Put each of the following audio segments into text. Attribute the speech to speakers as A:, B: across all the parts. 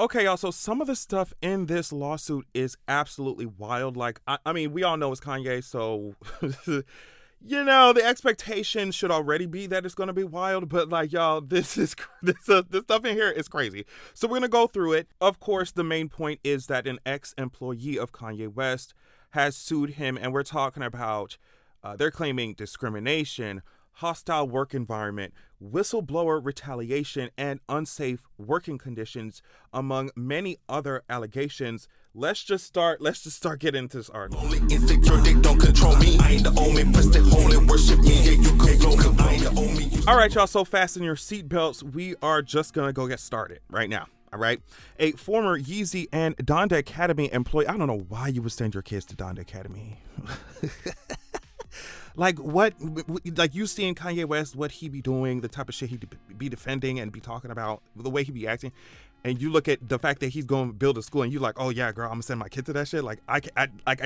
A: Okay, y'all, so some of the stuff in this lawsuit is absolutely wild. Like, I mean, we all know it's Kanye, so, the expectation should already be that it's going to be wild. But, like, y'all, this stuff in here is crazy. So we're going to go through it. Of course, the main point is that an ex-employee of Kanye West has sued him, and we're talking about, they're claiming discrimination, hostile work environment, whistleblower retaliation, and unsafe working conditions, among many other allegations. Let's just start getting into this article. Only insecure, they don't control me. I ain't the only person holy worship me. Yeah, you can go, I ain't the only. All right, y'all, so fasten your seatbelts. We are just gonna go get started right now. All right. A former Yeezy and Donda Academy employee. I don't know why you would send your kids to Donda Academy. Like, what, like, you seeing Kanye West, what he be doing, the type of shit he be defending and be talking about, the way he be acting, and you look at the fact that he's going to build a school, and you're like, oh yeah, girl, I'm gonna send my kid to that shit. Like, I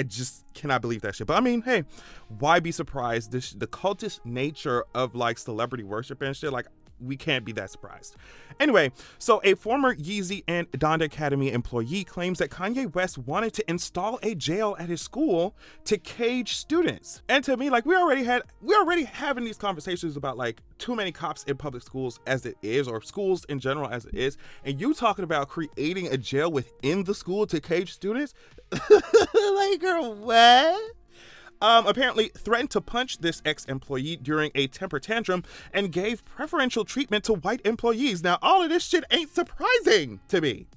A: just cannot believe that shit. But I mean, hey, why be surprised? The cultist nature of, like, celebrity worship and shit, like, we can't be that surprised. Anyway, so a former Yeezy and Donda Academy employee claims that Kanye West wanted to install a jail at his school to cage students. And to me, like, we're already having these conversations about, like, too many cops in public schools as it is, or schools in general as it is. And you talking about creating a jail within the school to cage students? Like, girl, what? Apparently threatened to punch this ex-employee during a temper tantrum and gave preferential treatment to white employees. Now, all of this shit ain't surprising to me.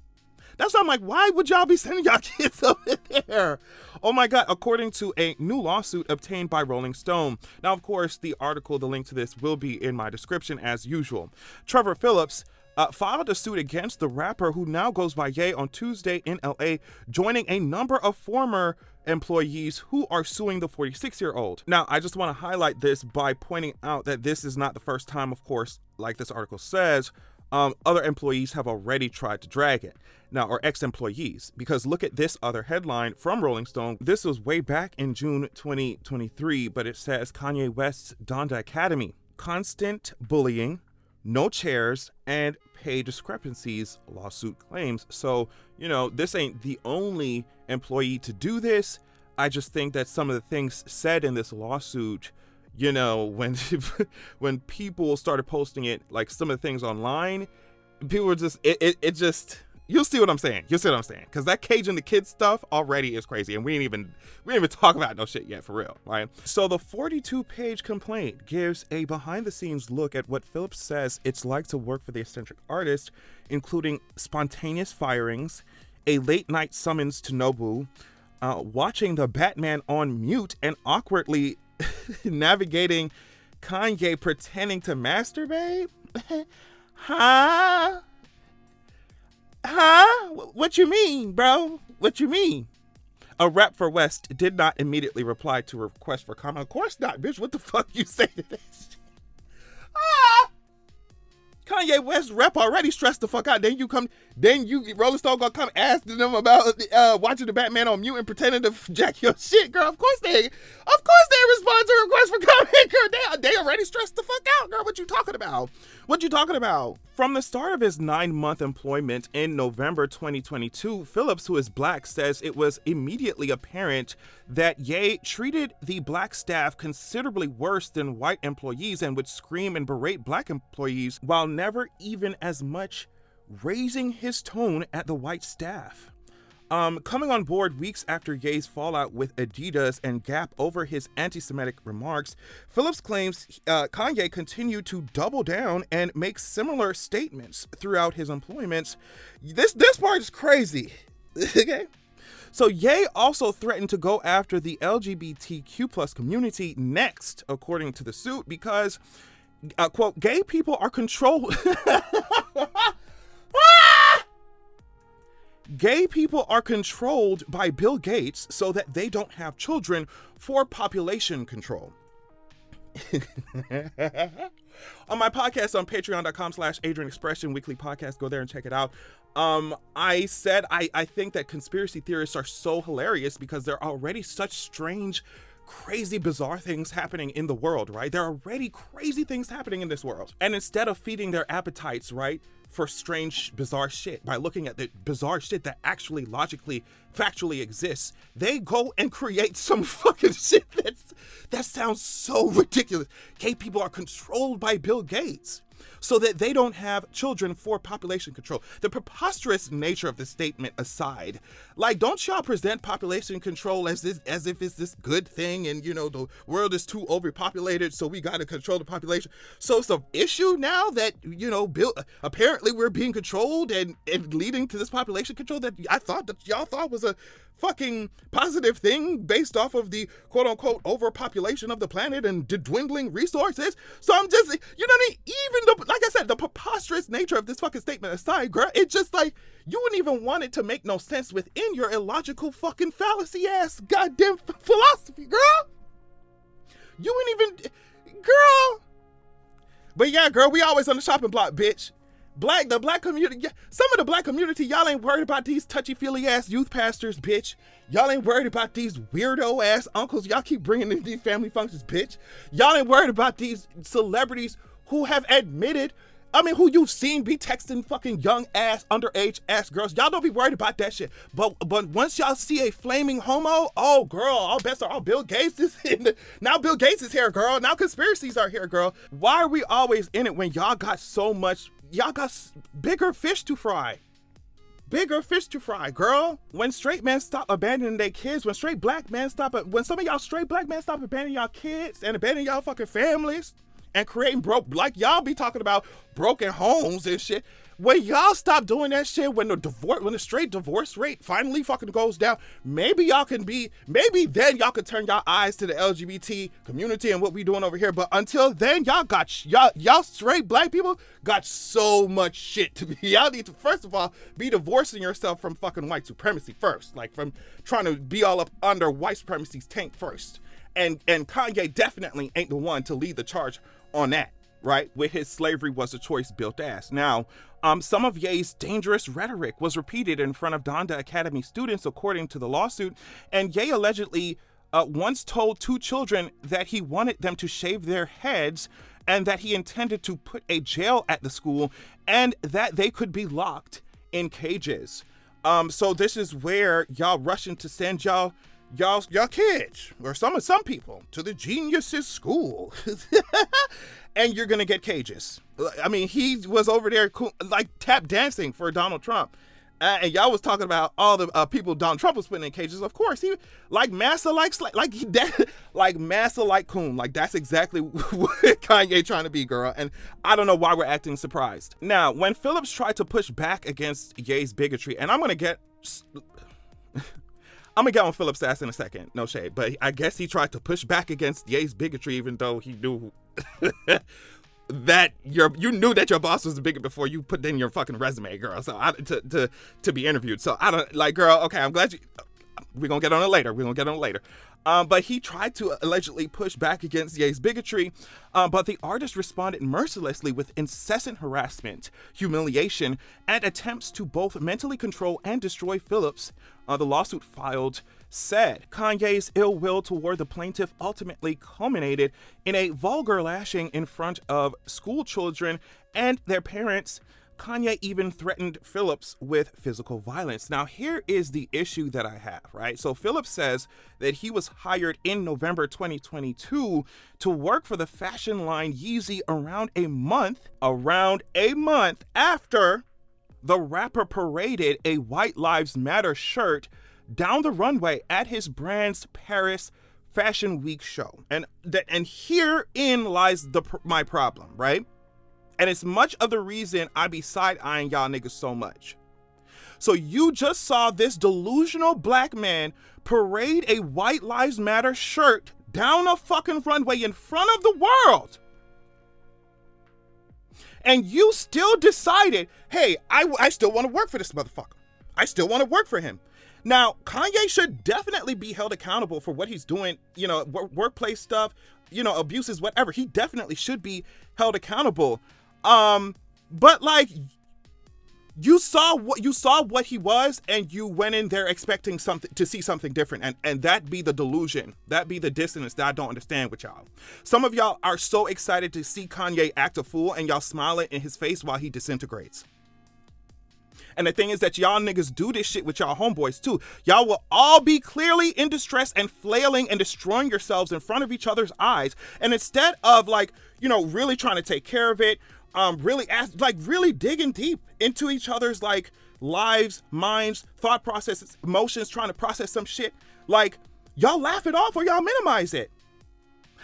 A: That's why I'm like, why would y'all be sending y'all kids over there? Oh my God, according to a new lawsuit obtained by Rolling Stone. Now, of course, the link to this will be in my description as usual. Trevor Phillips filed a suit against the rapper, who now goes by Ye, on Tuesday in LA, joining a number of former employees who are suing the 46-year-old. Now, I just want to highlight this by pointing out that this is not the first time, of course, like this article says, other employees have already tried to drag it. Now, or ex-employees, because look at this other headline from Rolling Stone. This was way back in June 2023, but it says Kanye West's Donda Academy, constant bullying, no chairs, and pay discrepancies, lawsuit claims. So, this ain't the only employee to do this. I just think that some of the things said in this lawsuit, when when people started posting it, like some of the things online, people were just, it just, you'll see what I'm saying. Because that caging the kids stuff already is crazy. And we didn't even talk about no shit yet, for real, right? So the 42-page complaint gives a behind-the-scenes look at what Phillips says it's like to work for the eccentric artist, including spontaneous firings, a late-night summons to Nobu, watching the Batman on mute, and awkwardly navigating Kanye pretending to masturbate. Huh? What you mean, bro? What you mean? A rep for West did not immediately reply to a request for comment. Of course not, bitch. What the fuck you say to this? Kanye West rep already stressed the fuck out. Then Rolling Stone gonna come asking them about watching the Batman on mute and pretending to jack your shit, girl. Of course they respond to a request for comment, girl. They already stressed the fuck out, girl. What you talking about? From the start of his 9-month employment in November 2022, Phillips, who is black, says it was immediately apparent that Ye treated the black staff considerably worse than white employees and would scream and berate black employees while never even as much raising his tone at the white staff. Coming on board weeks after Ye's fallout with Adidas and Gap over his anti-Semitic remarks, Phillips claims Kanye continued to double down and make similar statements throughout his employments. This part is crazy. Okay? So Ye also threatened to go after the LGBTQ plus community next, according to the suit, because, quote, gay people are controlled. Gay people are controlled by Bill Gates so that they don't have children for population control. On my podcast on patreon.com/AdrianExpression, weekly podcast, go there and check it out. I said I think that conspiracy theorists are so hilarious because there are already such strange, crazy, bizarre things happening in the world, right? There are already crazy things happening in this world. And instead of feeding their appetites, right, for strange, bizarre shit, by looking at the bizarre shit that actually logically, factually exists, they go and create some fucking shit that sounds so ridiculous. Gay people are controlled by Bill Gates so that they don't have children for population control. The preposterous nature of the statement aside, like, don't y'all present population control as if it's this good thing and, you know, the world is too overpopulated, so we got to control the population. So it's an issue now that, you know, apparently we're being controlled and leading to this population control that I thought that y'all thought was a fucking positive thing based off of the quote unquote overpopulation of the planet and dwindling resources. So I'm just, you know what I mean? Even like I said, the preposterous nature of this fucking statement aside, girl, it's just like, you wouldn't even want it to make no sense within your illogical fucking fallacy ass goddamn philosophy, girl. You wouldn't even, girl. But yeah, girl, we always on the shopping block, bitch. The black community, some of the black community, y'all ain't worried about these touchy-feely ass youth pastors, bitch. Y'all ain't worried about these weirdo ass uncles y'all keep bringing in these family functions, bitch. Y'all ain't worried about these celebrities who have admitted, who you've seen be texting fucking young ass, underage ass girls. Y'all don't be worried about that shit. But once y'all see a flaming homo, oh girl, all bets are all Bill Gates is in now Bill Gates is here, girl. Now conspiracies are here, girl. Why are we always in it when y'all got so much, y'all got bigger fish to fry? Bigger fish to fry, girl. When straight men stop abandoning their kids, when some of y'all straight black men stop abandoning y'all kids and abandoning y'all fucking families, and creating like y'all be talking about broken homes and shit. When y'all stop doing that shit, when the straight divorce rate finally fucking goes down, maybe then y'all can turn y'all eyes to the LGBT community and what we doing over here. But until then, y'all straight black people got so much shit to be. Y'all need to, first of all, be divorcing yourself from fucking white supremacy first. Like, from trying to be all up under white supremacy's tank first. And Kanye definitely ain't the one to lead the charge on that, right? With his slavery was a choice built ass. Now, some of Ye's dangerous rhetoric was repeated in front of Donda Academy students, according to the lawsuit. And Ye allegedly once told 2 children that he wanted them to shave their heads and that he intended to put a jail at the school and that they could be locked in cages. So this is where y'all rushing to send y'all kids or some people to the geniuses school and you're gonna get cages. I mean, he was over there like tap dancing for Donald Trump, and y'all was talking about all the people Donald Trump was putting in cages. Of course, he like massa like massa like coon. Like, that's exactly what Kanye trying to be, girl. And I don't know why we're acting surprised. Now, when Phillips tried to push back against Ye's bigotry, and I'm gonna get on Phillips' ass in a second, no shade, but I guess he tried to push back against Ye's bigotry, even though he knew that you knew that your boss was a bigot before you put in your fucking resume, girl. So to be interviewed. So I don't, like, girl, okay, I'm glad we're gonna get on it later. But he tried to allegedly push back against Ye's bigotry, but the artist responded mercilessly with incessant harassment, humiliation, and attempts to both mentally control and destroy Phillips. The lawsuit filed said Kanye's ill will toward the plaintiff ultimately culminated in a vulgar lashing in front of school children and their parents. Kanye even threatened Phillips with physical violence. Now, here is the issue that I have, right? So Phillips says that he was hired in November 2022 to work for the fashion line Yeezy around a month after the rapper paraded a White Lives Matter shirt down the runway at his brand's Paris Fashion Week show. And herein lies my problem, right? And it's much of the reason I be side-eyeing y'all niggas so much. So you just saw this delusional black man parade a White Lives Matter shirt down a fucking runway in front of the world. And you still decided, hey, I still want to work for this motherfucker. I still want to work for him. Now, Kanye should definitely be held accountable for what he's doing, workplace stuff, abuses, whatever. He definitely should be held accountable. But like, you saw what he was, and you went in there expecting to see something different, and that be the delusion, that be the dissonance that I don't understand with y'all. Some of y'all are so excited to see Kanye act a fool, and y'all smiling in his face while he disintegrates. And the thing is that y'all niggas do this shit with y'all homeboys too. Y'all will all be clearly in distress and flailing and destroying yourselves in front of each other's eyes. And instead of like, you know, really trying to take care of it, really digging deep into each other's like lives, minds, thought processes, emotions, trying to process some shit, like y'all laugh it off or y'all minimize it.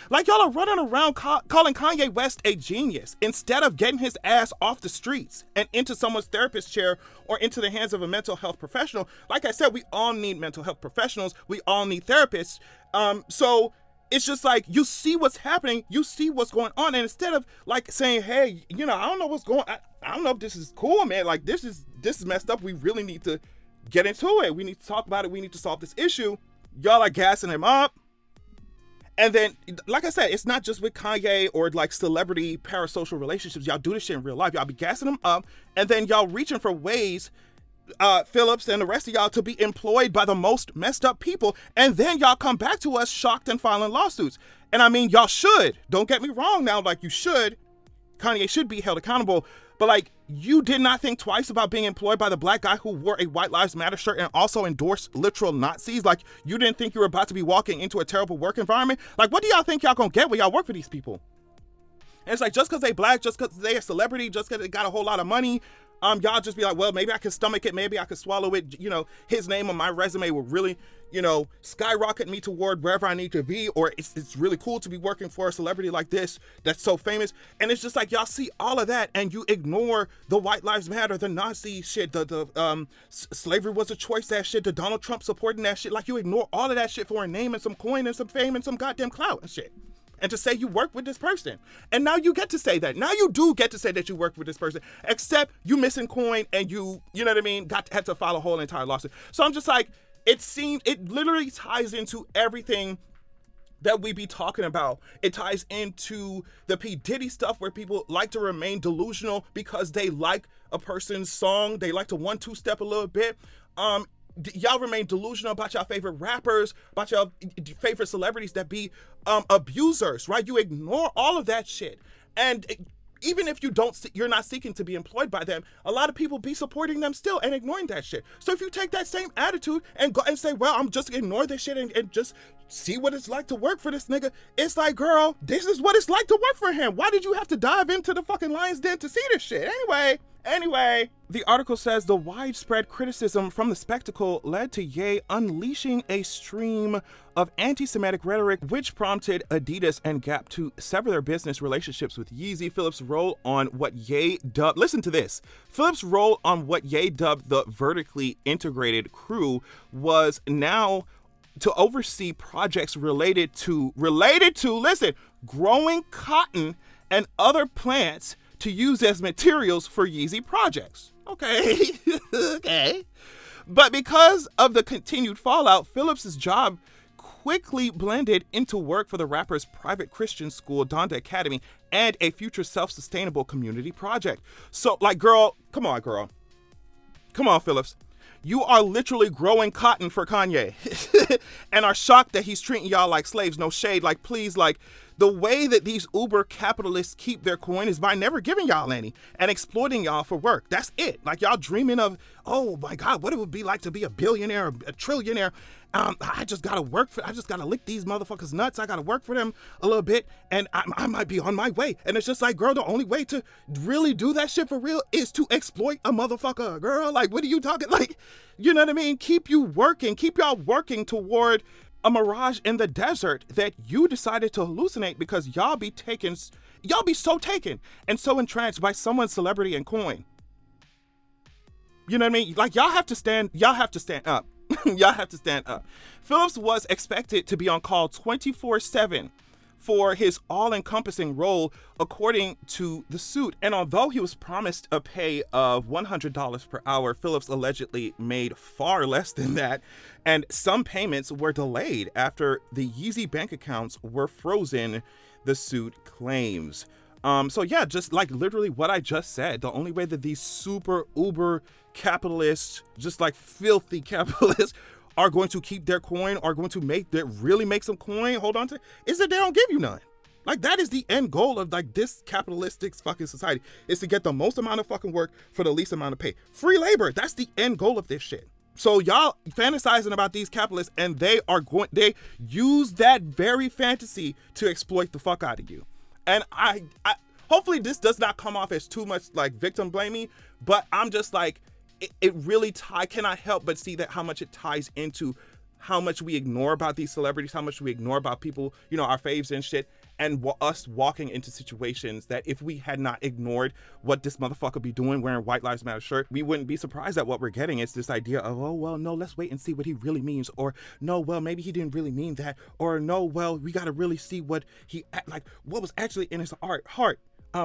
A: Like y'all are running around calling Kanye West a genius instead of getting his ass off the streets and into someone's therapist chair or into the hands of a mental health professional. Like I said, we all need mental health professionals. We all need therapists. So it's just like, you see what's happening, you see what's going on, and instead of like saying, hey, you know, I don't know what's going on, I don't know if this is cool, man, like this is messed up, we really need to get into it, we need to talk about it, we need to solve this issue, y'all are gassing him up. And then, like I said, it's not just with Kanye or like celebrity parasocial relationships. Y'all do this shit in real life. Y'all be gassing them up, and then y'all reaching for ways, Phillips and the rest of y'all, to be employed by the most messed up people. And then y'all come back to us shocked and filing lawsuits. And I mean, y'all should. Don't get me wrong now, like you should. Kanye should be held accountable. But like, you did not think twice about being employed by the black guy who wore a White Lives Matter shirt and also endorsed literal Nazis. Like, you didn't think you were about to be walking into a terrible work environment. Like, what do y'all think y'all gonna get when y'all work for these people? And it's like, just because they black, just because they a celebrity, just because they got a whole lot of money, y'all just be like, well, maybe I can stomach it, maybe I can swallow it. You know, his name on my resume will really, you know, skyrocket me toward wherever I need to be. Or it's really cool to be working for a celebrity like this that's so famous. And it's just like, y'all see all of that and you ignore the White Lives Matter, the Nazi shit, the slavery was a choice, that shit, the Donald Trump supporting that shit. Like, you ignore all of that shit for a name and some coin and some fame and some goddamn clout and shit. And to say you work with this person. And now you get to say that. Now you do get to say that you work with this person, except you missing coin and you know what I mean, had to file a whole entire lawsuit. So I'm just like, it literally ties into everything that we be talking about. It ties into the P. Diddy stuff where people like to remain delusional because they like a person's song. They like to 1-2 step a little bit. Y'all remain delusional about y'all favorite rappers, about y'all favorite celebrities that be abusers, right? You ignore all of that shit. And even if you're not seeking to be employed by them, a lot of people be supporting them still and ignoring that shit. So if you take that same attitude and go and say, well, I'm just ignore this shit and just see what it's like to work for this nigga, it's like, girl, this is what it's like to work for him. Why did you have to dive into the fucking lion's den to see this shit? Anyway, the article says the widespread criticism from the spectacle led to Ye unleashing a stream of anti-Semitic rhetoric, which prompted Adidas and Gap to sever their business relationships with Yeezy. Phillips' role on what Ye dubbed, listen to this, Phillips' role on what Ye dubbed the vertically integrated crew was now to oversee projects related to, listen, growing cotton and other plants to use as materials for Yeezy projects. Okay. Okay. But because of the continued fallout, Phillips' job quickly blended into work for the rapper's private Christian school, Donda Academy, and a future self-sustainable community project. So, like, girl, come on, Phillips. You are literally growing cotton for Kanye and are shocked that he's treating y'all like slaves. No shade. Like, please, like, the way that these uber capitalists keep their coin is by never giving y'all any and exploiting y'all for work. That's it. Like, y'all dreaming of, oh my God, what it would be like to be a billionaire, a trillionaire. I just gotta lick these motherfuckers nuts. I gotta work for them a little bit and I might be on my way. And it's just like, girl, the only way to really do that shit for real is to exploit a motherfucker, girl. Like, what are you talking? Like, you know what I mean? Keep y'all working toward a mirage in the desert that you decided to hallucinate because y'all be so taken and so entranced by someone's celebrity and coin. You know what I mean? Like, y'all have to stand up. Y'all have to stand up. Phillips was expected to be on call 24/7 for his all-encompassing role, according to the suit. And although he was promised a pay of $100 per hour, Phillips allegedly made far less than that, and some payments were delayed after the Yeezy bank accounts were frozen, the suit claims. So yeah, just like literally what I just said, the only way that these super uber capitalists, just like filthy capitalists, are going to keep their coin, are going to really make some coin, hold on to, is that they don't give you none. Like, that is the end goal of, like, this capitalistic fucking society, is to get the most amount of fucking work for the least amount of pay. Free labor. That's the end goal of this shit. So y'all fantasizing about these capitalists, and they use that very fantasy to exploit the fuck out of you. And I hopefully this does not come off as too much like victim blaming, but I'm just like, I cannot help but see that how much it ties into how much we ignore about these celebrities, how much we ignore about people, you know, our faves and shit, and us walking into situations that if we had not ignored what this motherfucker be doing wearing White Lives Matter shirt, we wouldn't be surprised at what we're getting. It's this idea of, oh, well, no, let's wait and see what he really means. Or, no, well, maybe he didn't really mean that. Or, no, well, we got to really see what what was actually in his heart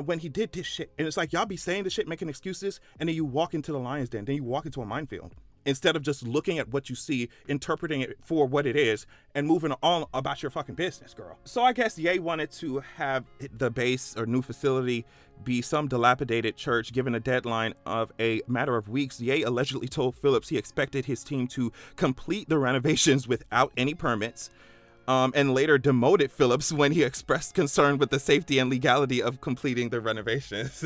A: when he did this shit. And it's like, y'all be saying this shit, making excuses, and then you walk into the lion's den, then you walk into a minefield. Instead of just looking at what you see, interpreting it for what it is, and moving on about your fucking business, girl. So I guess Ye wanted to have the base or new facility be some dilapidated church. Given a deadline of a matter of weeks, Ye allegedly told Phillips he expected his team to complete the renovations without any permits, and later demoted Phillips when he expressed concern with the safety and legality of completing the renovations.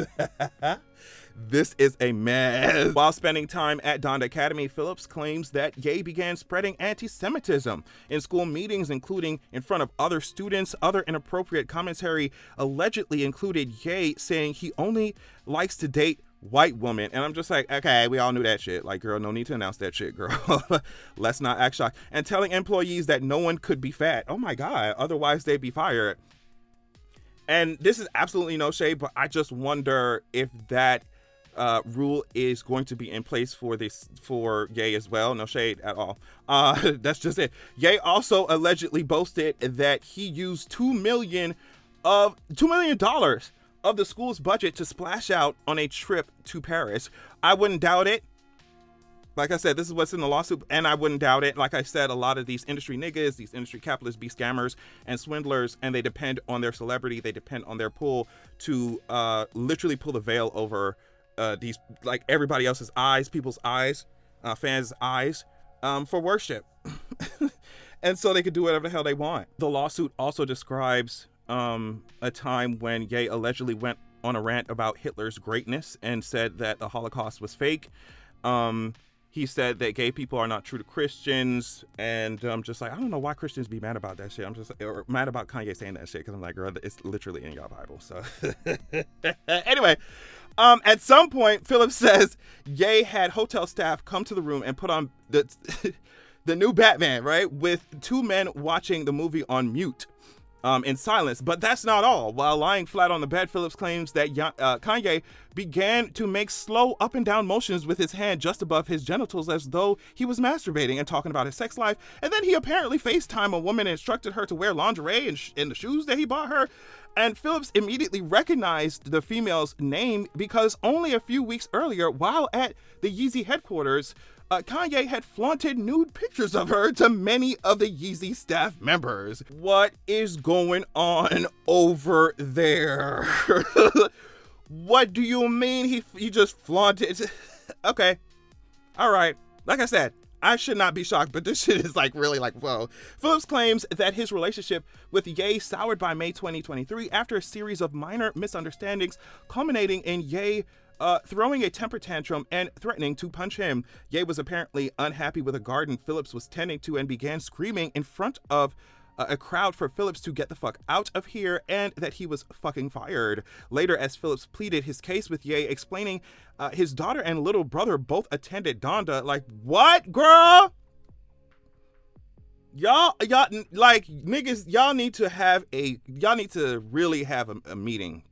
A: This is a mess. While spending time at Donda Academy, Phillips claims that Ye began spreading anti-Semitism in school meetings, including in front of other students. Other inappropriate commentary allegedly included Ye saying he only likes to date white women. And I'm just like, okay, we all knew that shit. Like, girl, no need to announce that shit, girl. Let's not act shocked. And telling employees that no one could be fat. Oh my God, otherwise they'd be fired. And this is absolutely no shade, but I just wonder if that rule is going to be in place for Ye as well. No shade at all. That's just it. Ye also allegedly boasted that he used $2 million of the school's budget to splash out on a trip to Paris. I wouldn't doubt it. Like I said, this is what's in the lawsuit, and I wouldn't doubt it. Like I said, a lot of these industry niggas, these industry capitalists be scammers and swindlers, and they depend on their celebrity. They depend on their pull to literally pull the veil over these, like, everybody else's eyes, people's eyes, fans' eyes, for worship. And so they could do whatever the hell they want. The lawsuit also describes a time when Ye allegedly went on a rant about Hitler's greatness and said that the Holocaust was fake. He said that gay people are not true to Christians, and I'm just like, I don't know why Christians be mad about that shit. I'm just or mad about Kanye saying that shit, because I'm like, girl, it's literally in your Bible. So anyway, at some point, Phillips says Ye had hotel staff come to the room and put on the new Batman, right, with two men watching the movie on mute. In silence. But that's not all. While lying flat on the bed, Phillips claims that Kanye began to make slow up and down motions with his hand just above his genitals as though he was masturbating and talking about his sex life. And then he apparently FaceTimed a woman and instructed her to wear lingerie and the shoes that he bought her. And Phillips immediately recognized the female's name because only a few weeks earlier, while at the Yeezy headquarters, Kanye had flaunted nude pictures of her to many of the Yeezy staff members. What is going on over there? What do you mean he just flaunted? Okay. All right. Like I said, I should not be shocked, but this shit is like really like, whoa. Phillips claims that his relationship with Ye soured by May 2023 after a series of minor misunderstandings culminating in Ye throwing a temper tantrum and threatening to punch him. Ye was apparently unhappy with a garden Phillips was tending to and began screaming in front of a crowd for Phillips to get the fuck out of here and that he was fucking fired. Later, as Phillips pleaded his case with Ye, explaining his daughter and little brother both attended Donda. Like, what, girl? Y'all, like, niggas, y'all need to really have a meeting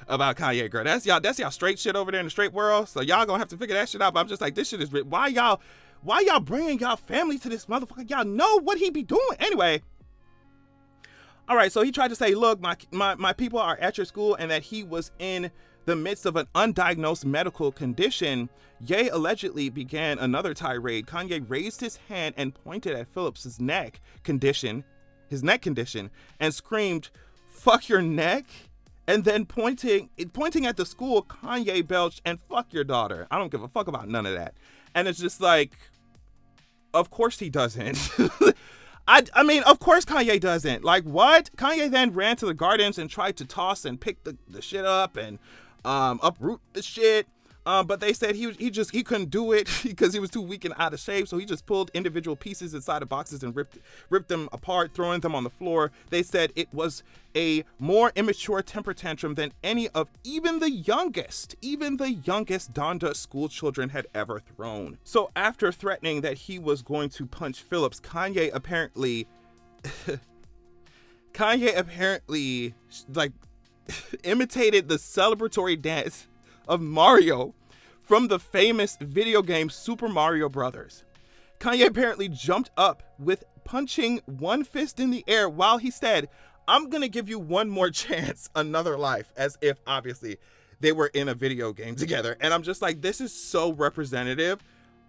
A: about Kanye, girl. That's y'all straight shit over there in the straight world. So y'all gonna have to figure that shit out. But I'm just like, this shit is why y'all bringing y'all family to this motherfucker? Y'all know what he be doing anyway. All right, so he tried to say, look, my people are at your school, and that he was in the midst of an undiagnosed medical condition. Ye allegedly began another tirade. Kanye raised his hand and pointed at Phillips's neck condition, and screamed, "Fuck your neck." And then pointing at the school, Kanye belched, "And fuck your daughter. I don't give a fuck about none of that." And it's just like, of course he doesn't. I mean, of course Kanye doesn't. Like, what? Kanye then ran to the gardens and tried to toss and pick the shit up and uproot the shit. But they said he couldn't do it because he was too weak and out of shape. So he just pulled individual pieces inside of boxes and ripped them apart, throwing them on the floor. They said it was a more immature temper tantrum than any of even the youngest Donda school children had ever thrown. So after threatening that he was going to punch Phillips, Kanye apparently like imitated the celebratory dance of Mario from the famous video game Super Mario Brothers. Kanye apparently jumped up with punching one fist in the air while he said, "I'm gonna give you one more chance, another life," as if obviously they were in a video game together. And I'm just like, this is so representative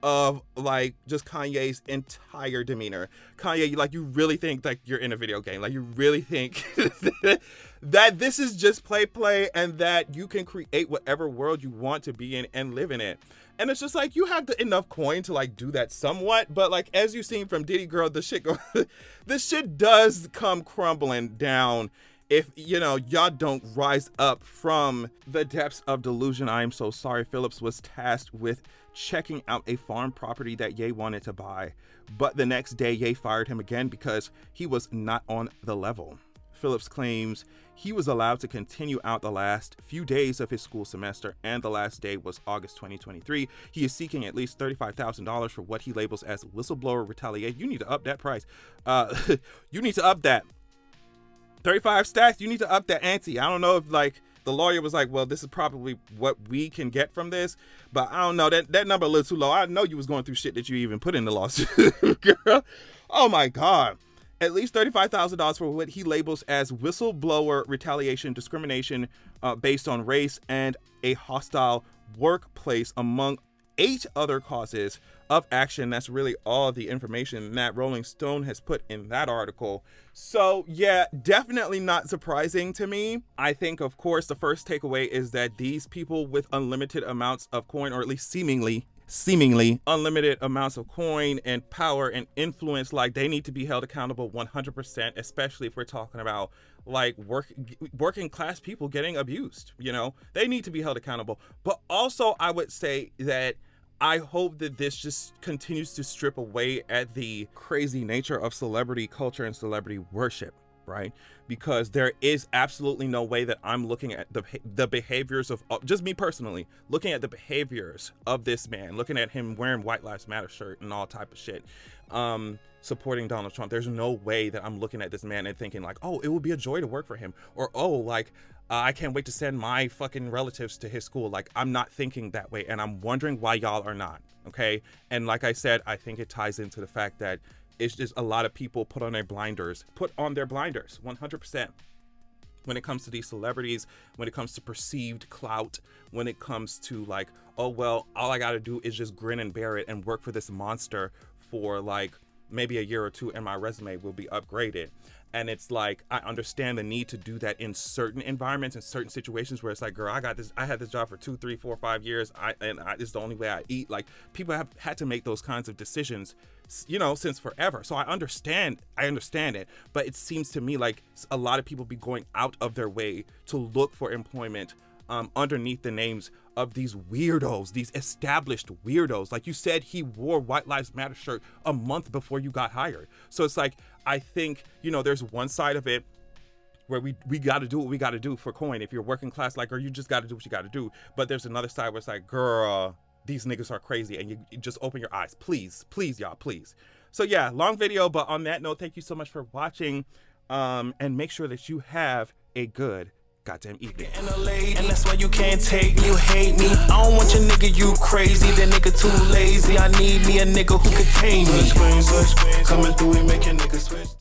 A: of like just Kanye's entire demeanor. Kanye, like, you really think like you're in a video game? Like, you really think that this is just play and that you can create whatever world you want to be in and live in it? And it's just like, you have enough coin to like do that somewhat, but like, as you've seen from Diddy, girl, this shit does come crumbling down if, you know, y'all don't rise up from the depths of delusion. I am so sorry. Phillips was tasked with checking out a farm property that Ye wanted to buy, but the next day Ye fired him again because he was not on the level. Phillips claims he was allowed to continue out the last few days of his school semester, and the last day was August 2023. He is seeking at least $35,000 for what he labels as whistleblower retaliation. You need to up that price. You need to up that. 35 stacks, you need to up that ante. I don't know if like the lawyer was like, well, this is probably what we can get from this, but I don't know, that number a little too low. I know you was going through shit that you even put in the lawsuit, girl. Oh my God. At least $35,000 for what he labels as whistleblower retaliation, discrimination based on race, and a hostile workplace, among 8 other causes of action. That's really all the information that Rolling Stone has put in that article. So yeah, definitely not surprising to me. I think, of course, the first takeaway is that these people with unlimited amounts of coin, or at least seemingly unlimited amounts of coin and power and influence, like, they need to be held accountable 100%, especially if we're talking about like working class people getting abused. You know, they need to be held accountable. But also, I would say that I hope that this just continues to strip away at the crazy nature of celebrity culture and celebrity worship, right? Because there is absolutely no way that I'm looking at the behaviors of, just me personally, looking at the behaviors of this man, looking at him wearing White Lives Matter shirt and all type of shit, supporting Donald Trump. There's no way that I'm looking at this man and thinking like, oh, it would be a joy to work for him, or oh, like, I can't wait to send my fucking relatives to his school. Like, I'm not thinking that way, and I'm wondering why y'all are not, okay? And like I said, I think it ties into the fact that it's just a lot of people put on their blinders 100%. When it comes to these celebrities, when it comes to perceived clout, when it comes to like, oh, well, all I gotta do is just grin and bear it and work for this monster for like maybe a year or two, and my resume will be upgraded. And it's like, I understand the need to do that in certain environments, in certain situations where it's like, girl, I had this job for 2, 3, 4, 5 years. This is the only way I eat. Like, people have had to make those kinds of decisions, you know, since forever. So I understand it. But it seems to me like a lot of people be going out of their way to look for employment underneath the names of these weirdos, these established weirdos. Like you said, he wore White Lives Matter shirt a month before you got hired. So it's like, I think, you know, there's one side of it where we got to do what we got to do for coin. If you're working class, like, or you just got to do what you got to do. But there's another side where it's like, girl, these niggas are crazy, and you just open your eyes. Please, y'all, please. So yeah, long video, but on that note, thank you so much for watching, and make sure that you have a good goddamn evening. And that's why you can't take me, you hate me. I don't want your nigga, you crazy. That nigga too lazy. I need me a nigga who can tame me. Coming through, we make your nigga switch.